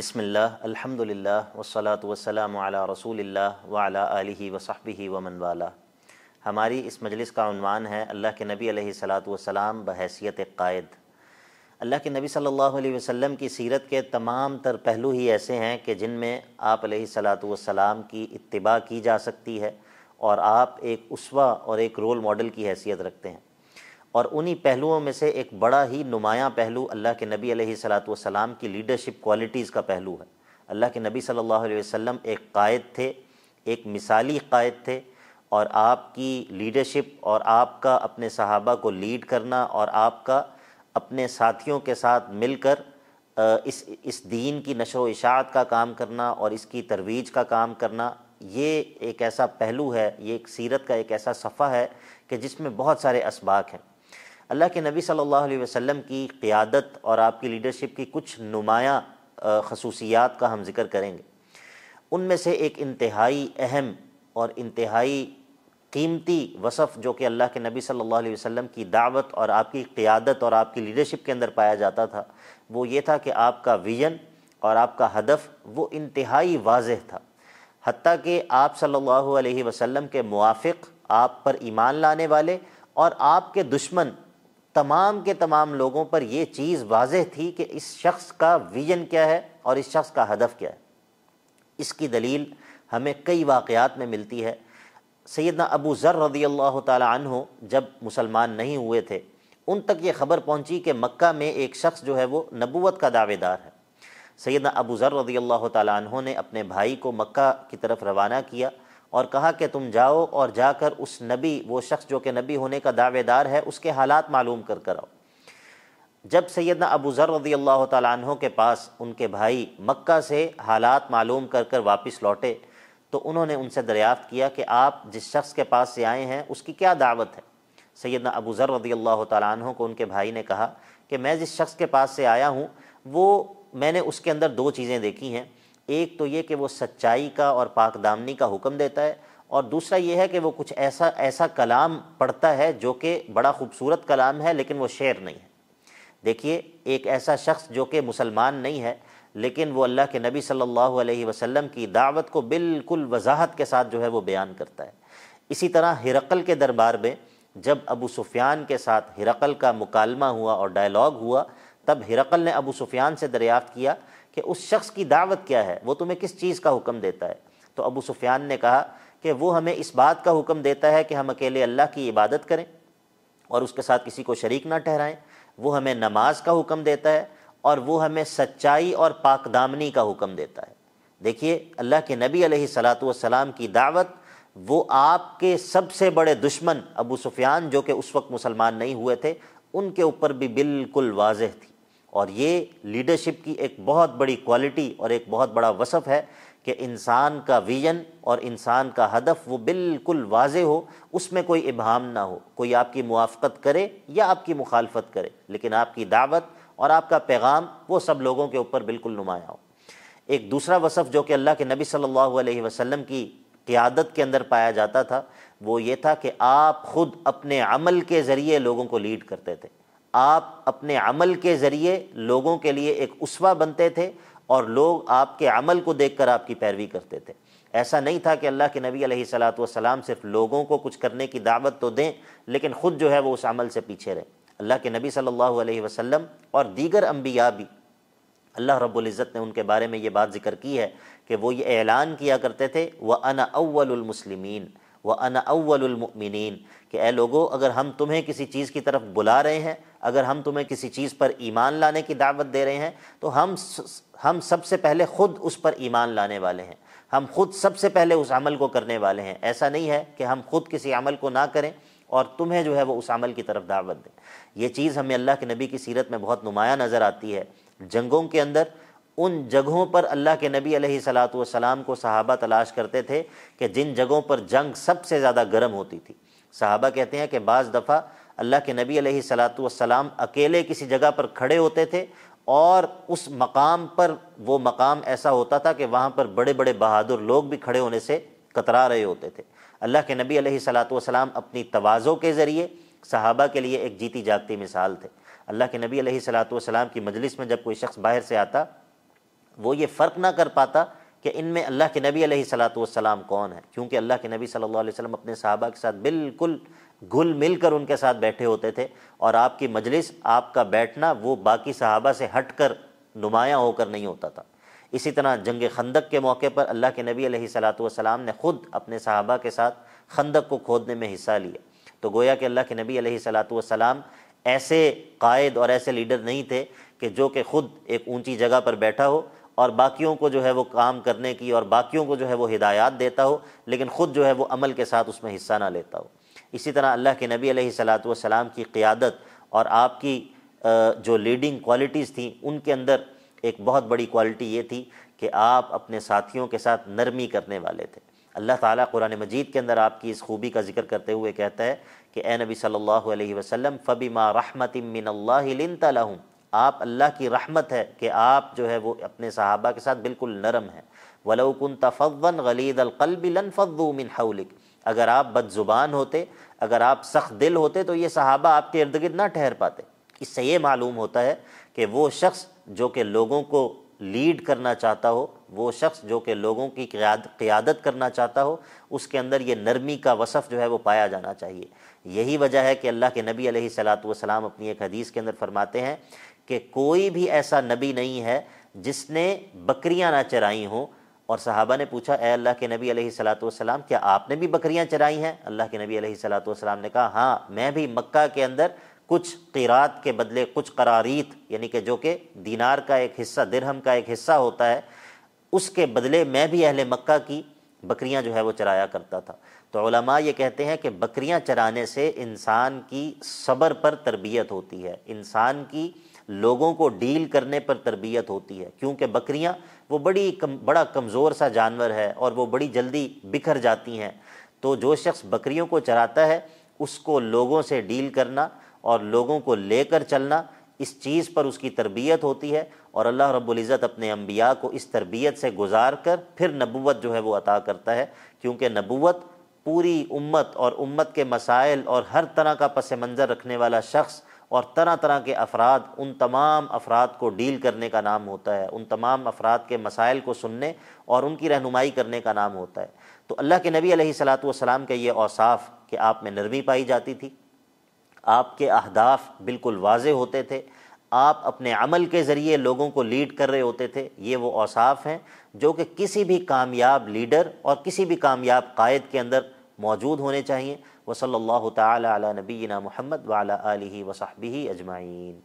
بسم اللہ الحمدللہ والصلاة والسلام علی رسول اللہ وعلی آلہ وصحبہ ومن والہ۔ ہماری اس مجلس کا عنوان ہے اللہ کے نبی علیہ الصلاۃ والسلام بحیثیت قائد۔ اللہ کے نبی صلی اللہ علیہ وسلم کی سیرت کے تمام تر پہلو ہی ایسے ہیں کہ جن میں آپ علیہ الصلاۃ والسلام کی اتباع کی جا سکتی ہے اور آپ ایک اسوہ اور ایک رول ماڈل کی حیثیت رکھتے ہیں، اور انہی پہلوؤں میں سے ایک بڑا ہی نمایاں پہلو اللہ کے نبی علیہ الصلاۃ والسلام کی لیڈرشپ کوالٹیز کا پہلو ہے۔ اللہ کے نبی صلی اللہ علیہ وسلم ایک قائد تھے، ایک مثالی قائد تھے، اور آپ کی لیڈرشپ اور آپ کا اپنے صحابہ کو لیڈ کرنا اور آپ کا اپنے ساتھیوں کے ساتھ مل کر اس دین کی نشر و اشاعت کا کام کرنا اور اس کی ترویج کا کام کرنا، یہ ایک ایسا پہلو ہے، یہ ایک سیرت کا ایک ایسا صفحہ ہے کہ جس میں بہت سارے اسباق ہیں۔ اللہ کے نبی صلی اللہ علیہ وسلم کی قیادت اور آپ کی لیڈرشپ کی کچھ نمایاں خصوصیات کا ہم ذکر کریں گے۔ ان میں سے ایک انتہائی اہم اور انتہائی قیمتی وصف جو کہ اللہ کے نبی صلی اللہ علیہ وسلم کی دعوت اور آپ کی قیادت اور آپ کی لیڈرشپ کے اندر پایا جاتا تھا، وہ یہ تھا کہ آپ کا ویژن اور آپ کا ہدف وہ انتہائی واضح تھا، حتیٰ کہ آپ صلی اللہ علیہ وسلم کے موافق، آپ پر ایمان لانے والے اور آپ کے دشمن تمام کے تمام لوگوں پر یہ چیز واضح تھی کہ اس شخص کا ویژن کیا ہے اور اس شخص کا ہدف کیا ہے۔ اس کی دلیل ہمیں کئی واقعات میں ملتی ہے۔ سیدنا ابو ذر رضی اللہ تعالی عنہ جب مسلمان نہیں ہوئے تھے، ان تک یہ خبر پہنچی کہ مکہ میں ایک شخص جو ہے وہ نبوت کا دعوے دار ہے۔ سیدنا ابو ذر رضی اللہ تعالی عنہ نے اپنے بھائی کو مکہ کی طرف روانہ کیا اور کہا کہ تم جاؤ اور جا کر اس نبی، وہ شخص جو کہ نبی ہونے کا دعوے دار ہے، اس کے حالات معلوم کر کر آؤ۔ جب سیدنا ابو ذر رضی اللہ تعالیٰ عنہ کے پاس ان کے بھائی مکہ سے حالات معلوم کر کر واپس لوٹے تو انہوں نے ان سے دریافت کیا کہ آپ جس شخص کے پاس سے آئے ہیں اس کی کیا دعوت ہے؟ سیدنا ابو ذر رضی اللہ تعالیٰ عنہ کو ان کے بھائی نے کہا کہ میں جس شخص کے پاس سے آیا ہوں وہ میں نے اس کے اندر دو چیزیں دیکھی ہیں، ایک تو یہ کہ وہ سچائی کا اور پاک دامنی کا حکم دیتا ہے، اور دوسرا یہ ہے کہ وہ کچھ ایسا کلام پڑھتا ہے جو کہ بڑا خوبصورت کلام ہے لیکن وہ شعر نہیں ہے۔ دیکھیے، ایک ایسا شخص جو کہ مسلمان نہیں ہے لیکن وہ اللہ کے نبی صلی اللہ علیہ وسلم کی دعوت کو بالکل وضاحت کے ساتھ جو ہے وہ بیان کرتا ہے۔ اسی طرح ہرقل کے دربار میں جب ابو سفیان کے ساتھ ہرقل کا مکالمہ ہوا اور ڈائلاگ ہوا، تب ہرقل نے ابو سفیان سے دریافت کیا کہ اس شخص کی دعوت کیا ہے، وہ تمہیں کس چیز کا حکم دیتا ہے؟ تو ابو سفیان نے کہا کہ وہ ہمیں اس بات کا حکم دیتا ہے کہ ہم اکیلے اللہ کی عبادت کریں اور اس کے ساتھ کسی کو شریک نہ ٹھہرائیں، وہ ہمیں نماز کا حکم دیتا ہے، اور وہ ہمیں سچائی اور پاک دامنی کا حکم دیتا ہے۔ دیکھیے، اللہ کے نبی علیہ الصلاۃ والسلام کی دعوت وہ آپ کے سب سے بڑے دشمن ابو سفیان جو کہ اس وقت مسلمان نہیں ہوئے تھے، ان کے اوپر بھی بالکل واضح تھی، اور یہ لیڈرشپ کی ایک بہت بڑی کوالٹی اور ایک بہت بڑا وصف ہے کہ انسان کا ویژن اور انسان کا ہدف وہ بالکل واضح ہو، اس میں کوئی ابہام نہ ہو، کوئی آپ کی موافقت کرے یا آپ کی مخالفت کرے، لیکن آپ کی دعوت اور آپ کا پیغام وہ سب لوگوں کے اوپر بالکل نمایاں ہو۔ ایک دوسرا وصف جو کہ اللہ کے نبی صلی اللہ علیہ وسلم کی قیادت کے اندر پایا جاتا تھا وہ یہ تھا کہ آپ خود اپنے عمل کے ذریعے لوگوں کو لیڈ کرتے تھے۔ آپ اپنے عمل کے ذریعے لوگوں کے لیے ایک اسوہ بنتے تھے اور لوگ آپ کے عمل کو دیکھ کر آپ کی پیروی کرتے تھے۔ ایسا نہیں تھا کہ اللہ کے نبی علیہ الصلاۃ والسلام صرف لوگوں کو کچھ کرنے کی دعوت تو دیں لیکن خود جو ہے وہ اس عمل سے پیچھے رہیں۔ اللہ کے نبی صلی اللہ علیہ وسلم اور دیگر انبیاء بھی اللہ رب العزت نے ان کے بارے میں یہ بات ذکر کی ہے کہ وہ یہ اعلان کیا کرتے تھے وَأَنَا أَوَّلُ الْمُسْلِمِينَ وَأَنَا أَوَّلُ الْمُؤْمِنِينَ، کہ اے لوگو، اگر ہم تمہیں کسی چیز کی طرف بلا رہے ہیں، اگر ہم تمہیں کسی چیز پر ایمان لانے کی دعوت دے رہے ہیں تو ہم سب سے پہلے خود اس پر ایمان لانے والے ہیں، ہم خود سب سے پہلے اس عمل کو کرنے والے ہیں۔ ایسا نہیں ہے کہ ہم خود کسی عمل کو نہ کریں اور تمہیں جو ہے وہ اس عمل کی طرف دعوت دیں۔ یہ چیز ہمیں اللہ کے نبی کی سیرت میں بہت نمایاں نظر آتی ہے۔ جنگوں کے اندر ان جگہوں پر اللہ کے نبی علیہ الصلاۃ والسلام کو صحابہ تلاش کرتے تھے کہ جن جگہوں پر جنگ سب سے زیادہ گرم ہوتی تھی۔ صحابہ کہتے ہیں کہ بعض دفعہ اللہ کے نبی علیہ الصلاۃ والسلام اکیلے کسی جگہ پر کھڑے ہوتے تھے اور اس مقام پر وہ مقام ایسا ہوتا تھا کہ وہاں پر بڑے بڑے بہادر لوگ بھی کھڑے ہونے سے کترا رہے ہوتے تھے۔ اللہ کے نبی علیہ الصلاۃ والسلام اپنی تواضع کے ذریعے صحابہ کے لیے ایک جیتی جاگتی مثال تھے۔ اللہ کے نبی علیہ الصلاۃ والسلام کی مجلس میں جب کوئی شخص باہر سے آتا وہ یہ فرق نہ کر پاتا کہ ان میں اللہ کے نبی علیہ الصلاۃ والسلام کون ہیں، کیونکہ اللہ کے نبی صلی اللہ علیہ وسلم اپنے صحابہ کے ساتھ بالکل گھل مل کر ان کے ساتھ بیٹھے ہوتے تھے، اور آپ کی مجلس، آپ کا بیٹھنا وہ باقی صحابہ سے ہٹ کر نمایاں ہو کر نہیں ہوتا تھا۔ اسی طرح جنگ خندق کے موقع پر اللہ کے نبی علیہ الصلاۃ والسلام نے خود اپنے صحابہ کے ساتھ خندق کو کھودنے میں حصہ لیا۔ تو گویا کہ اللہ کے نبی علیہ الصلاۃ والسلام ایسے قائد اور ایسے لیڈر نہیں تھے کہ جو کہ خود ایک اونچی جگہ پر بیٹھا ہو اور باقیوں کو جو ہے وہ کام کرنے کی اور باقیوں کو جو ہے وہ ہدایات دیتا ہو، لیکن خود جو ہے وہ عمل کے ساتھ اس میں حصہ نہ لیتا ہو۔ اسی طرح اللہ کے نبی علیہ الصلاۃ والسلام کی قیادت اور آپ کی جو لیڈنگ کوالٹیز تھیں، ان کے اندر ایک بہت بڑی کوالٹی یہ تھی کہ آپ اپنے ساتھیوں کے ساتھ نرمی کرنے والے تھے۔ اللہ تعالیٰ قرآن مجید کے اندر آپ کی اس خوبی کا ذکر کرتے ہوئے کہتا ہے کہ اے نبی صلی اللہ علیہ وسلم فَبِمَا رَحْمَةٍ مِّنَ اللَّهِ لِنْتَ لَهُمْ، آپ اللہ کی رحمت ہے کہ آپ جو ہے وہ اپنے صحابہ کے ساتھ بالکل نرم ہیں۔ وَلَوْ كُنْتَ فَظًّا غَلِيظَ الْقَلْبِ لَانفَضُّوا مِنْ حَوْلِكَ، اگر آپ بد زبان ہوتے، اگر آپ سخت دل ہوتے تو یہ صحابہ آپ کے ارد گرد نہ ٹھہر پاتے۔ اس سے یہ معلوم ہوتا ہے کہ وہ شخص جو کہ لوگوں کو لیڈ کرنا چاہتا ہو، وہ شخص جو کہ لوگوں کی قیادت کرنا چاہتا ہو، اس کے اندر یہ نرمی کا وصف جو ہے وہ پایا جانا چاہیے۔ یہی وجہ ہے کہ اللہ کے نبی علیہ الصلاۃ والسلام اپنی ایک حدیث کے اندر فرماتے ہیں کہ کوئی بھی ایسا نبی نہیں ہے جس نے بکریاں نہ چرائی ہوں۔ اور صحابہ نے پوچھا اے اللہ کے نبی علیہ الصلاۃ والسلام کیا آپ نے بھی بکریاں چرائی ہیں؟ اللہ کے نبی علیہ الصلاۃ والسلام نے کہا ہاں، میں بھی مکہ کے اندر کچھ قیرات کے بدلے کچھ قراریت، یعنی کہ جو کہ دینار کا ایک حصہ، درہم کا ایک حصہ ہوتا ہے، اس کے بدلے میں بھی اہل مکہ کی بکریاں جو ہے وہ چرایا کرتا تھا۔ تو علماء یہ کہتے ہیں کہ بکریاں چرانے سے انسان کی صبر پر تربیت ہوتی ہے، انسان کی لوگوں کو ڈیل کرنے پر تربیت ہوتی ہے، کیونکہ بکریاں وہ بڑا کمزور سا جانور ہے اور وہ بڑی جلدی بکھر جاتی ہیں۔ تو جو شخص بکریوں کو چراتا ہے اس کو لوگوں سے ڈیل کرنا اور لوگوں کو لے کر چلنا، اس چیز پر اس کی تربیت ہوتی ہے، اور اللہ رب العزت اپنے انبیاء کو اس تربیت سے گزار کر پھر نبوت جو ہے وہ عطا کرتا ہے، کیونکہ نبوت پوری امت اور امت کے مسائل اور ہر طرح کا پس منظر رکھنے والا شخص اور طرح طرح کے افراد، ان تمام افراد کو ڈیل کرنے کا نام ہوتا ہے، ان تمام افراد کے مسائل کو سننے اور ان کی رہنمائی کرنے کا نام ہوتا ہے۔ تو اللہ کے نبی علیہ الصلاۃ والسلام کے یہ اوصاف کہ آپ میں نرمی پائی جاتی تھی، آپ کے اہداف بالکل واضح ہوتے تھے، آپ اپنے عمل کے ذریعے لوگوں کو لیڈ کر رہے ہوتے تھے، یہ وہ اوصاف ہیں جو کہ کسی بھی کامیاب لیڈر اور کسی بھی کامیاب قائد کے اندر موجود ہونے چاہیے۔ وصلی اللہ تعالی علی نبینا محمد وعلی آلہ وصحبہ اجمعین۔